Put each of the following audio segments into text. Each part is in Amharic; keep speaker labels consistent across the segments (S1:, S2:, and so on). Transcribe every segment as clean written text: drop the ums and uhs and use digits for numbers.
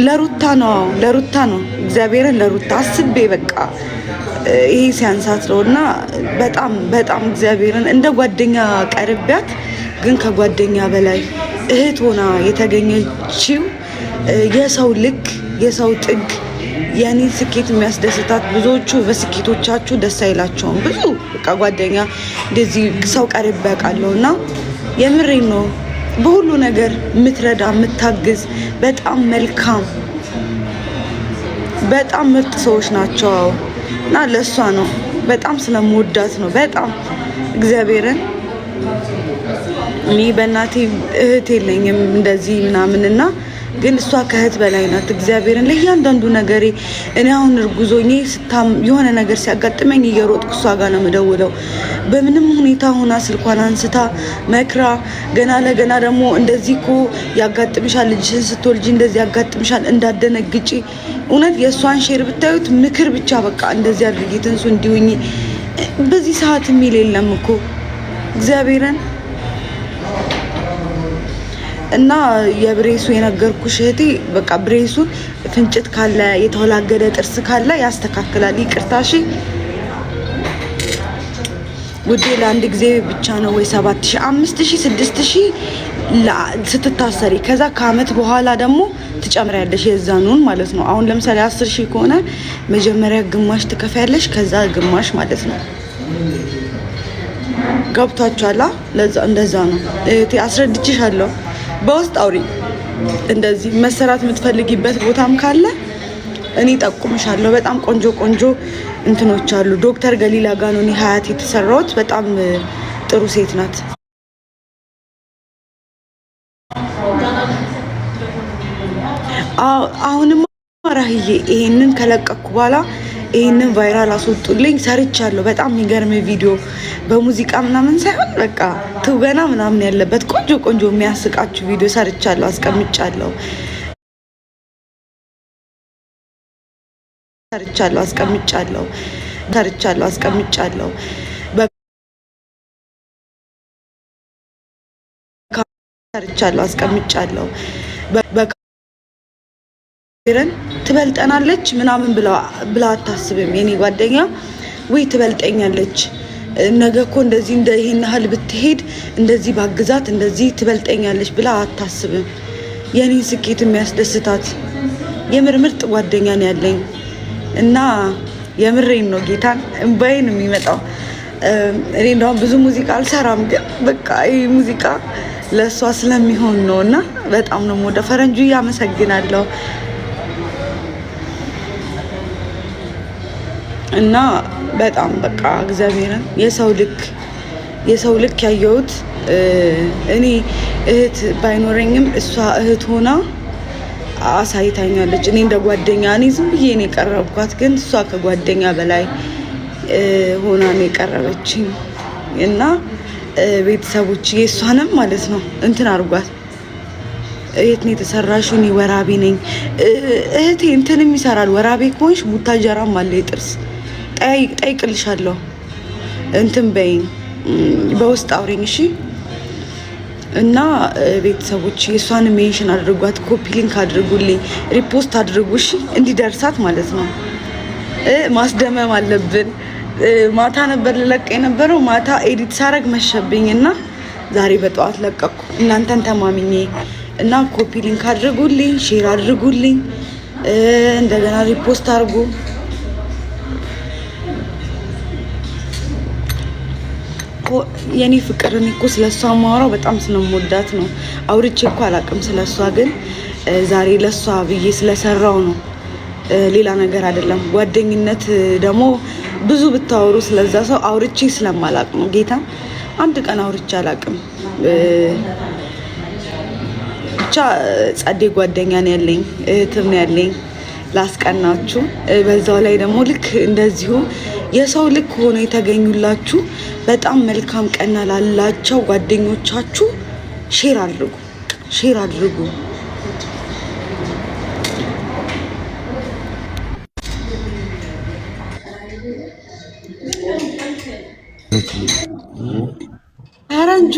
S1: ለሩታ ነው እግዚአብሔርን ለሩታ አስቤ በቃ ይሄ ሲያንሳት ነውና በጣም እግዚአብሔርን እንደ ጓደኛ ቀርቢያት ግን ከጓደኛ በላይ እህት ሆና የተገኘችው የሰው ልክ የሰው ጥግ የኔ ስኬት የሚያስደስታት ብዙዎቹ በስኬቶቻችሁ ደስ አይላቸውም ብዙ በቃ ጓደኛ እንደዚህ ሰው ቀርቤ ያውቃለሁና የምሬን ነው በሁሉ ነገር የምትረዳ የምታግዝ በጣም መልካም በጣም ምርጥ ሰዎች ናቸው እና ለሷ ነው በጣም ስለምወዳት ነው በጣም እግዚአብሔርን እኔ በእናቴ እህት የለኝም እንደዚህ ምናምንና ግን እሷ ከእህት በላይ ናት እግዚአብሔርን ለእያንዳንዱ ነገሬ እኔ አሁን እርጉዞኜ የሆነ ነገር ሲያጋጥመኝ እየሮጥኩ እሷ ጋር ነው የምደውለው በምንም ሁኔታ ሆና ስልኳን አንስታ መክራ ገና ለገና ደግሞ እንደዚህ እኮ ያጋጥምሻል ልጅሽን ስትወልጂ እንደዚህ ያጋጥምሻል እንዳደነግጪ እውነት የእሷን ሼር ብታዩት ምክር ብቻ በቃ እንደዚህ አድርጊ ትንሱ እንዲሁኝ በዚህ ሰዓት የሚል የለም እኮ እግዚአብሔርን እና የብሬሱ የነገርኩሽ እህቴ በቃ ብሬሱን ፍንጭት ካለ የተወላገደ ጥርስ ካለ ያስተካክላል ይቅርታሽ ውዴ ለአንድ ጊዜ ብቻ ነው ወይ 7000 5000 6000 ስትታሰሪ ከዛ ከአመት በኋላ ደግሞ ትጨምሪያለሽ የዛኑን ማለት ነው አሁን ለምሳሌ 10000 ከሆነ መጀመሪያ ግማሽ ትከፍያለሽ ከዛ ግማሽ ማለት ነው ገብታችኋል ለዛ እንደዛ ነው እህቴ አስረድቼሻለሁ በውስጥ አውሪ እንደዚህ መሰራት የምትፈልጊበት ቦታም ካለ እኔ ጠቁምሻለሁ በጣም ቆንጆ እንትኖች አሉ ዶክተር ገሊላ ጋር ነው ሀያት የተሰራውት በጣም ጥሩ ሴት ናት አሁንም ራህዬ ይሄንን ከለቀኩ በኋላ ይሄንን ቫይራል አስወጡልኝ ሰርቻለሁ በጣም የሚገርም ቪዲዮ በሙዚቃ ምናምን ሳይሆን በቃ ትወና ምናምን ያለበት ቆንጆ የሚያስቃችሁ ቪዲዮ ሰርቻለሁ አስቀምጫለሁ ትበልጠናለች ምናምን ብላ አታስብም የኔ ጓደኛ ወይ ትበልጠኛለች ነገ እኮ እንደዚህ እንደ ይሄን ያህል ብትሄድ እንደዚህ ባግዛት እንደዚህ ትበልጠኛለች ብላ አታስብም የኔ ስኬት የሚያስደስታት የምርምርጥ ጓደኛ ነው ያለኝ እና የምሬን ነው ጌታን እንባዬን የሚመጣው እኔ እንደውም ብዙ ሙዚቃ አልሰራም ግን በቃ ይሄ ሙዚቃ ለሷ ስለሚሆን ነውና በጣም ነው ወደ ፈረንጁ ያመሰግናለሁ እና በጣም በቃ እግዚአብሔርን የሰው ልክ ያየሁት እኔ እህት ባይኖረኝም እሷ እህት ሆና አሳይታኛለች እኔ እንደ ጓደኛ እኔ ዝም ብዬ ነው የቀረብኳት ግን እሷ ከጓደኛ በላይ ሆና ነው የቀረበችኝ እና ቤተሰቦች የሷንም ማለት ነው እንትን አርጓት እህት ነው የተሰራሽው እኔ ወራቤ ነኝ እህቴ እንትንም ይሰራል ወራቤ ከሆንሽ ቡታጀራም አለ የጥርስ ጠይቅልሻለሁ እንትን በይኝ በውስጥ አውሪኝ እሺ እና ቤተሰቦች የሷን ሜንሽን አድርጓት ኮፒ ሊንክ አድርጉልኝ ሪፖስት አድርጉ እሺ እንዲደርሳት ማለት ነው ማስደመም አለብን ማታ ነበር ልለቅ የነበረው ማታ ኤዲት ሳረግ መሸብኝና ዛሬ በጠዋት ለቀኩ እናንተን ተማምኜ እና ኮፒ ሊንክ አድርጉልኝ ሼር አድርጉልኝ እንደገና ሪፖስት አድርጉ የኔ ፍቅር እኔ እኮ ስለሷ ማወራው በጣም ስለምወዳት ነው አውርቼ እኮ አላውቅም ስለሷ ግን ዛሬ ለሷ ብዬ ስለሰራው ነው ሌላ ነገር አይደለም ጓደኝነት ደግሞ ብዙ ብታወሩ ስለዛ ሰው አውርቼ ስለማላቅ ነው ጌታ አንድ ቀን አውርቼ አላውቅም ብቻ ጸዴ ጓደኛ ነው ያለኝ እህትም ነው ያለኝ ላስቀናችሁ በዛው ላይ ደግሞ ልክ እንደዚሁ የሰው ልክ ሆኖ የተገኙላችሁ በጣም መልካም ቀና ላላቸው ጓደኞቻችሁ ሼር አድርጉ ፈረንጁ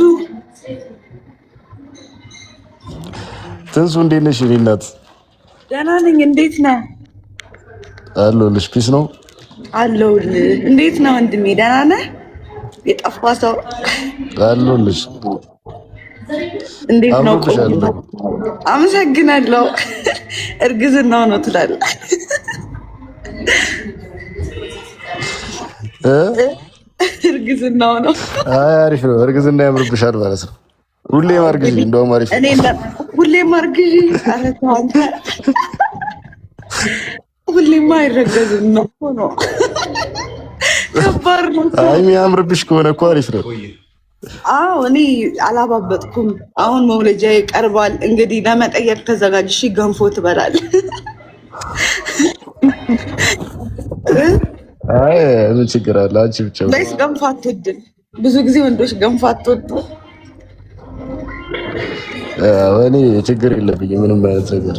S2: ትንሱ እንዴት ነሽ? እኔ እናት
S1: ደህና ነኝ። እንዴት ነህ?
S2: አለሁልሽ። ፒስ ነው
S1: አለሁልህ። እንዴት ነህ ወንድሜ? ደህና ነህ? የጠፋ ሰው
S2: አለሁልሽ።
S1: እንዴት ነው? አመሰግናለሁ። እርግዝናው ነው ትላለህ? እርግዝናው ነው።
S2: አይ አሪፍ ነው። እርግዝና ያምርብሻል ማለት ነው። ሁሌም አርግዢ፣ እንደውም አሪፍ ነው።
S1: ሁሌም አርግዢ። ኧረ ተው አንተ። ሁሌም አይረገዝም ነው ነው። ከባድ ነው።
S2: አይ የሚያምርብሽ ከሆነ እኮ አሪፍ ነው።
S1: አዎ እኔ አላባበጥኩም። አሁን መውለጃ ይቀርባል። እንግዲህ ለመጠየቅ ተዘጋጅ። እሺ ገንፎ ትበላለህ?
S2: አይ ምን ችግር አለ? አንቺ ብቻ
S1: ወይስ ገንፎ አትወድም? ብዙ ጊዜ ወንዶች ገንፎ አትወድም።
S2: እኔ ችግር የለብኝም ምንም አይነት ነገር።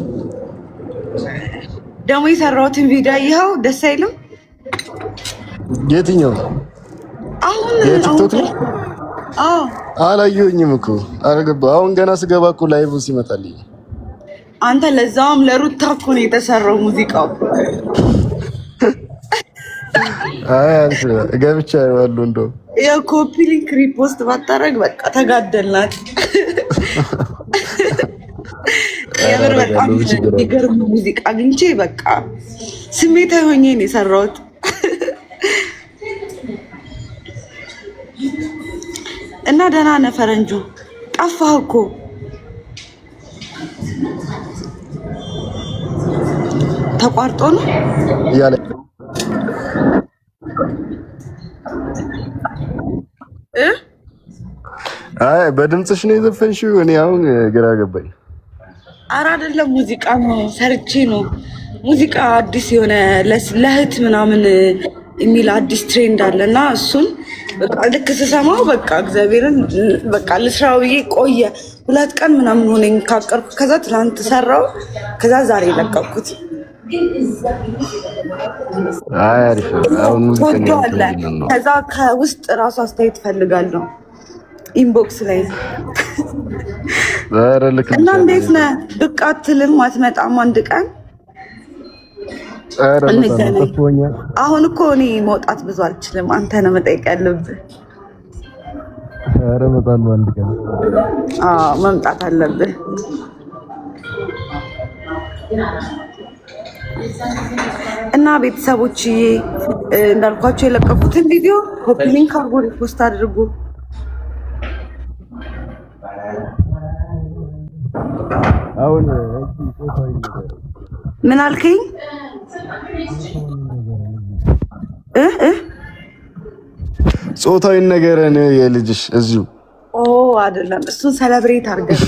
S1: ደግሞ የሰራሁትን ቪዲዮ ይኸው ደስ አይልም?
S2: የትኛው?
S1: አሁን
S2: የቲክቶክ ነው?
S1: አዎ
S2: አላየሁኝም እኮ አልገባሁ። አሁን ገና ስገባ እኮ ላይቭ ሲመጣልኝ
S1: አንተ ለዛውም ለሩታ እኮ ነው የተሰራው ሙዚቃው።
S2: አይ አንተ ገብቻ ያለው እንደው
S1: የኮፒ ሊንክ ሪፖስት ባታረግ በቃ ተጋደልናት። የምር በጣም የሚገርም ሙዚቃ አግኝቼ በቃ ስሜታዊ ሆኜ ነው የሰራሁት። እና ደህና ነህ ፈረንጁ? ጠፋህ እኮ። ተቋርጦ ነው
S2: ያለ አይ በድምፅሽ ነው የዘፈንሽው? እኔ አሁን ግራ ገባኝ።
S1: ኧረ አይደለም ሙዚቃ ነው ሰርቼ ነው። ሙዚቃ አዲስ የሆነ ለእህት ምናምን የሚል አዲስ ትሬንድ አለና እሱን በቃ ልክ ስሰማው በቃ እግዚአብሔርን በቃ ልስራው ብዬ ቆየ 2 ቀን ምናምን ሆነኝ ካቀርኩ። ከዛ ትናንት ሰራው፣ ከዛ ዛሬ ለቀኩት።
S2: አይ አሪፍ አሁን ሙዚቃ ነው።
S1: ከዛ ከውስጥ ራሱ አስተያየት ፈልጋለሁ ኢንቦክስ ላይ። እና እንዴት ነህ? ብቅ አትልም? አትመጣም አንድ ቀን? አሁን እኮ እኔ መውጣት ብዙ አልችልም። አንተ ነው መጠየቅ ያለብህ።
S2: ኧረ እመጣለሁ አንድ ቀን።
S1: አዎ መምጣት አለብህ። እና ቤተሰቦችዬ እንዳልኳቸው የለቀቁትን ቪዲዮ ኮፒ ሊንክ አድርጎ ሪፖስት አድርጉ።
S2: አሁን
S1: ምን አልከኝ?
S2: ጾታዊን ነገርን የልጅሽ እዚሁ
S1: አይደለም። እሱን ሰለብሬት አድርገን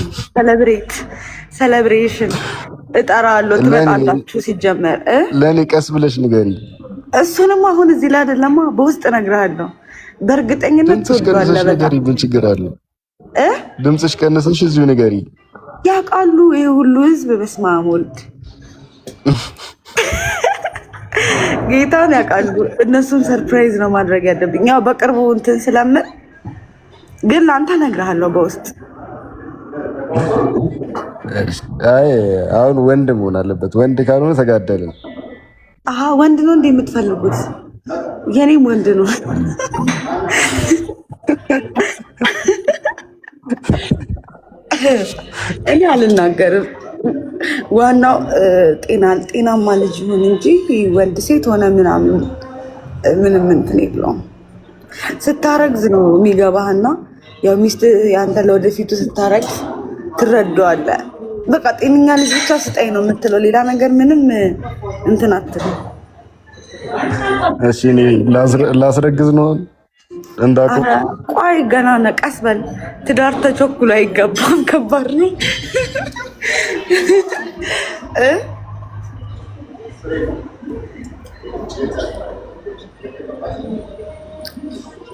S1: ሰለብሬሽን እጠራለሁ። ትመጣላችሁ ሲጀመር
S2: ለእኔ ቀስ ብለሽ ንገሪ።
S1: እሱንም አሁን እዚህ ላይ አይደለማ፣ በውስጥ እነግርሃለሁ። በእርግጠኝነት ትወዷለህ። በጣም
S2: ምን ችግር አለ? ድምፅሽ ቀነሰሽ እዚሁ ንገሪ።
S1: ያውቃሉ ይሄ ሁሉ ህዝብ። በስመ አብ ወልድ ጌታን ያውቃሉ። እነሱን ሰርፕራይዝ ነው ማድረግ ያለብኝ። ያው በቅርቡ እንትን ስለምን ግን ለአንተ እነግርሃለሁ በውስጥ።
S2: አይ አሁን ወንድ መሆን አለበት። ወንድ ካልሆነ ተጋደልን።
S1: አሀ ወንድ ነው እንደ የምትፈልጉት? የኔም ወንድ ነው። እኔ አልናገርም። ዋናው ጤናማ ልጅ ይሁን እንጂ ወንድ ሴት ሆነ ምናምን ምንም እንትን የለውም። ስታረግዝ ነው የሚገባህና ያው ሚስት ያንተ ለወደፊቱ ስታረግዝ ትረዳዋለህ። በቃ ጤነኛ ልጅ ብቻ ስጠኝ ነው የምትለው። ሌላ ነገር ምንም እንትን አትልም።
S2: እሺ እኔ ላስረግዝ ነው እንዳቆ።
S1: ቆይ ገና ነው፣ ቀስ በል። ትዳር ተቸኩሎ አይገባም። ከባድ ነው።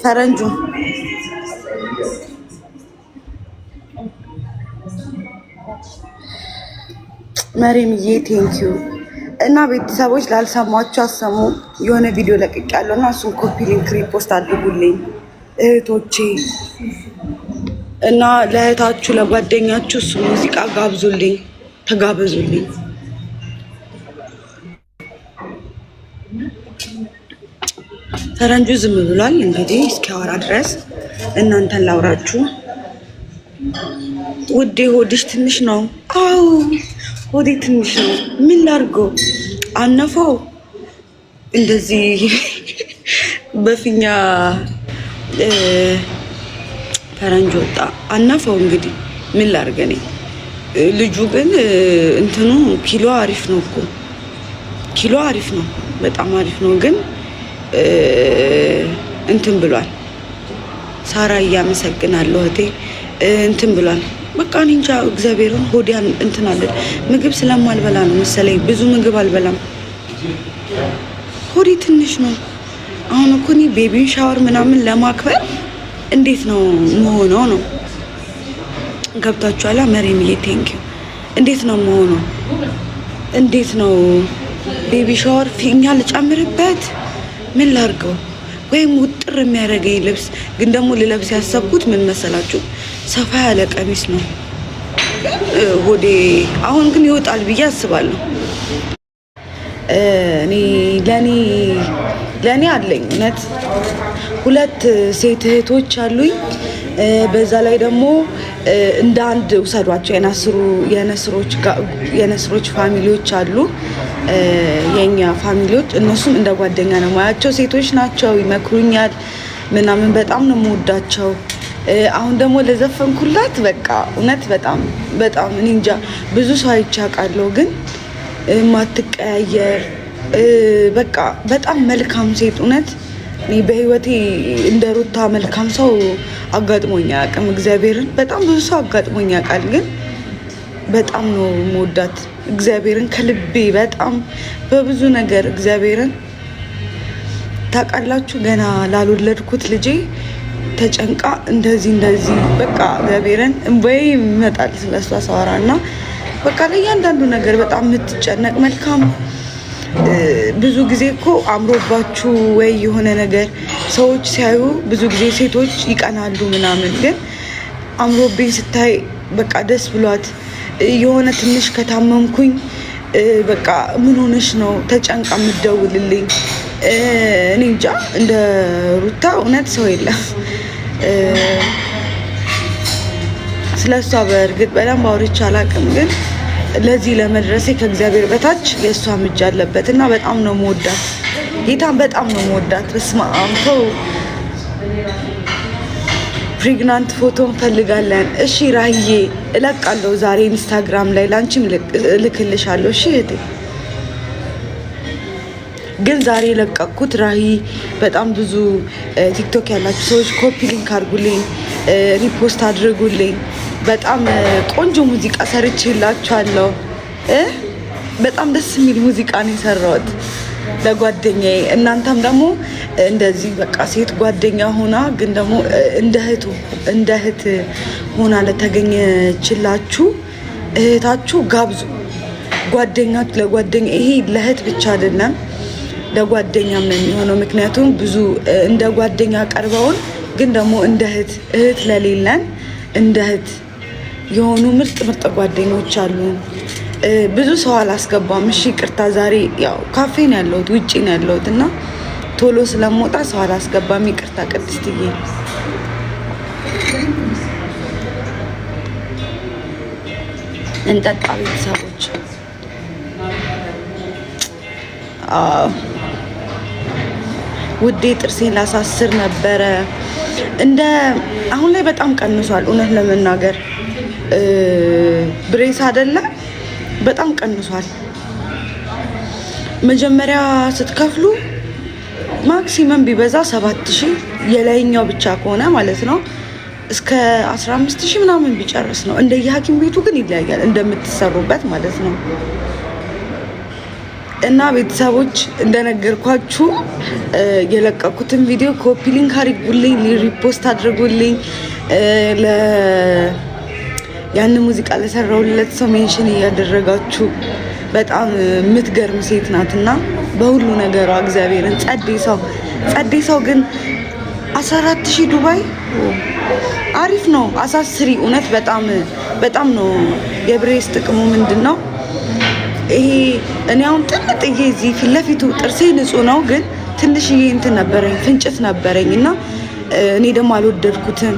S1: ፈረንጁ መሪምዬ ቴንኪዩ። እና ቤተሰቦች ላልሰማችሁ አሰሙ። የሆነ ቪዲዮ ለቅቄያለሁ እና እሱን ኮፒ ሊንክ ሪፖስት አድርጉልኝ እህቶቼ። እና ለእህታችሁ ለጓደኛችሁ እሱ ሙዚቃ ጋብዙልኝ፣ ተጋበዙልኝ። ፈረንጁ ዝም ብሏል። እንግዲህ እስኪያወራ ድረስ እናንተን ላውራችሁ። ውዴ ሆድሽ ትንሽ ነው? አዎ ሆዴ ትንሽ ነው። ምን ላድርገው? አነፈው እንደዚህ በፊኛ ፈረንጅ ወጣ አነፈው። እንግዲህ ምን ላድርግ እኔ። ልጁ ግን እንትኑ ኪሎ አሪፍ ነው እኮ ኪሎ አሪፍ ነው፣ በጣም አሪፍ ነው። ግን እንትን ብሏል። ሳራ እያመሰግናለሁ እህቴ። እንትን ብሏል። በቃ እኔ እንጃ እግዚአብሔርን ሆዲያን እንትን አለ። ምግብ ስለማልበላ ነው መሰለኝ፣ ብዙ ምግብ አልበላም። ሆዴ ትንሽ ነው። አሁን እኮ እኔ ቤቢን ሻወር ምናምን ለማክበር እንዴት ነው መሆነው ነው? ገብታችኋላ? መሪምዬ ቴንኪው። እንዴት ነው መሆነው? እንዴት ነው ቤቢ ሻወር ፊኛ ልጨምርበት? ምን ላርገው? ወይም ውጥር የሚያደርገኝ ልብስ ግን ደግሞ ልለብስ ያሰብኩት ምን መሰላችሁ? ሰፋ ያለ ቀሚስ ነው። ሆዴ አሁን ግን ይወጣል ብዬ አስባለሁ። እኔ ለኔ አለኝ እውነት 2 ሴት እህቶች አሉኝ። በዛ ላይ ደግሞ እንደ አንድ ውሰዷቸው የነስሮች ፋሚሊዎች አሉ። የኛ ፋሚሊዎች እነሱም እንደ ጓደኛ ነው ማያቸው። ሴቶች ናቸው፣ ይመክሩኛል ምናምን። በጣም ነው የምወዳቸው። አሁን ደግሞ ለዘፈንኩላት በቃ እውነት በጣም እኔ እንጃ ብዙ ሰው አይቼ አውቃለሁ፣ ግን ማትቀያየር በቃ በጣም መልካም ሴት። እውነት እኔ በህይወቴ እንደ ሩታ መልካም ሰው አጋጥሞኝ አያውቅም። እግዚአብሔርን በጣም ብዙ ሰው አጋጥሞኝ ያውቃል፣ ግን በጣም ነው የምወዳት እግዚአብሔርን ከልቤ በጣም በብዙ ነገር እግዚአብሔርን ታውቃላችሁ። ገና ላልወለድኩት ልጄ ተጨንቃ እንደዚህ በቃ እግዚአብሔርን እንባዬ ይመጣል ስለሷ ሳወራ እና በቃ ለእያንዳንዱ ነገር በጣም የምትጨነቅ መልካም። ብዙ ጊዜ እኮ አምሮባችሁ ወይ የሆነ ነገር ሰዎች ሲያዩ ብዙ ጊዜ ሴቶች ይቀናሉ ምናምን፣ ግን አምሮብኝ ስታይ በቃ ደስ ብሏት የሆነ ትንሽ ከታመምኩኝ በቃ ምን ሆነሽ ነው ተጨንቃ የምትደውልልኝ። እኔ እንጃ እንደ ሩታ እውነት ሰው የለም። ስለሷ በእርግጥ በደንብ አውርቼ አላውቅም፣ ግን ለዚህ ለመድረሴ ከእግዚአብሔር በታች የእሷ እጅ አለበት እና በጣም ነው መወዳት። ጌታን በጣም ነው መወዳት። በስመ አብ ተው። ፕሬግናንት ፎቶ እንፈልጋለን። እሺ ራህዬ እለቃለሁ ዛሬ ኢንስታግራም ላይ ላንቺም እልክልሻለሁ። እሺ እህቴ። ግን ዛሬ ለቀቅኩት ራሂ በጣም ብዙ ቲክቶክ ያላችሁ ሰዎች ኮፒ ሊንክ አድርጉልኝ፣ ሪፖስት አድርጉልኝ። በጣም ቆንጆ ሙዚቃ ሰርቼላችኋለሁ። በጣም ደስ የሚል ሙዚቃ ነው የሰራሁት ለጓደኛዬ። እናንተም ደግሞ እንደዚህ በቃ ሴት ጓደኛ ሆና ግን ደግሞ እንደ እህት ሆና ለተገኘችላችሁ እህታችሁ ጋብዙ። ጓደኛችሁ ለጓደኛ ይሄ ለእህት ብቻ አይደለም ለጓደኛም ነው የሚሆነው። ምክንያቱም ብዙ እንደ ጓደኛ ቀርበውን ግን ደግሞ እንደ እህት ለሌለን እንደ እህት የሆኑ ምርጥ ጓደኞች አሉ። ብዙ ሰው አላስገባም። እሺ ይቅርታ፣ ዛሬ ያው ካፌ ነው ያለሁት፣ ውጪ ነው ያለሁት እና ቶሎ ስለምወጣ ሰው አላስገባም። ይቅርታ ቅድስትዬ። እንጠጣ ቤተሰቦች። ውዴ ጥርሴን ላሳስር ነበረ። አሁን ላይ በጣም ቀንሷል። እውነት ለመናገር ብሬስ አይደለ በጣም ቀንሷል። መጀመሪያ ስትከፍሉ ማክሲመም ቢበዛ 7000 የላይኛው ብቻ ከሆነ ማለት ነው እስከ 15000 ምናምን ቢጨርስ ነው። እንደየሐኪም ቤቱ ግን ይለያያል እንደምትሰሩበት ማለት ነው። እና ቤተሰቦች እንደነገርኳችሁ የለቀኩትን ቪዲዮ ኮፒ ሊንክ አድርጉልኝ፣ ሪፖስት አድርጉልኝ። ያን ሙዚቃ ለሰራሁለት ሰው ሜንሽን እያደረጋችሁ። በጣም የምትገርም ሴት ናትና በሁሉ ነገሯ እግዚአብሔርን ጸዴ ሰው ግን 14000 ዱባይ አሪፍ ነው። አሳስሪ እውነት በጣም ነው። የብሬስ ጥቅሙ ምንድን ነው? ይሄ እኔ አሁን ጥንጥዬ እዚህ ፊት ለፊቱ ጥርሴ ንጹህ ነው፣ ግን ትንሽዬ እንትን ነበረኝ ፍንጭት ነበረኝ እና እኔ ደግሞ አልወደድኩትም።